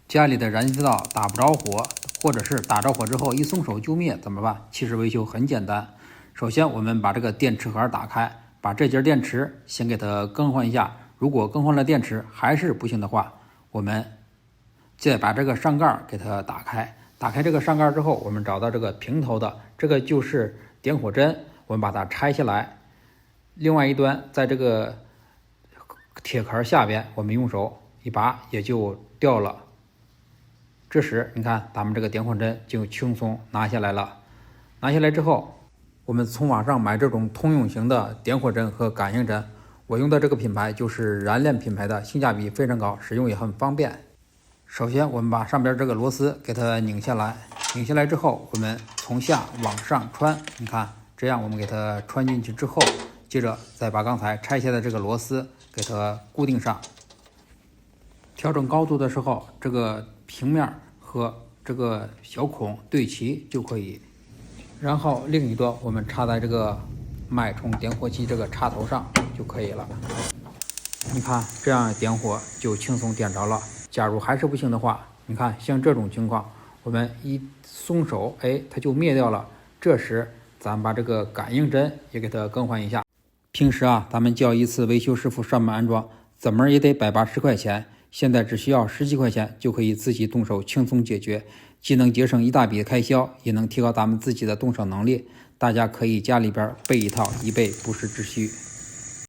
家里的燃气灶打不着火，或者是打着火之后一松手就灭，怎么办？其实维修很简单。首先我们把这个电池盒打开，把这节电池先给它更换一下。如果更换了电池还是不行的话，我们再把这个上盖给它打开。打开这个上盖之后，我们找到这个平头的，这个就是点火针，我们把它拆下来。另外一端在这个铁壳下边，我们用手一拔也就掉了。这时你看咱们这个点火针就轻松拿下来了。拿下来之后，我们从网上买这种通用型的点火针和感应针，我用的这个品牌就是燃链品牌的，性价比非常高，使用也很方便。首先我们把上边这个螺丝给它拧下来，拧下来之后我们从下往上穿，你看这样我们给它穿进去之后，接着再把刚才拆下的这个螺丝给它固定上。调整高度的时候，这个平面和这个小孔对齐就可以。然后另一端我们插在这个脉冲点火器这个插头上就可以了。你看这样点火就轻松点着了。假如还是不行的话，你看像这种情况，我们一松手，它就灭掉了。这时咱们把这个感应针也给它更换一下。平时咱们叫一次维修师傅上门安装，怎么也得180块钱，现在只需要10几块钱就可以自己动手轻松解决，既能节省一大笔开销，也能提高咱们自己的动手能力。大家可以家里边备一套，以备不时之需。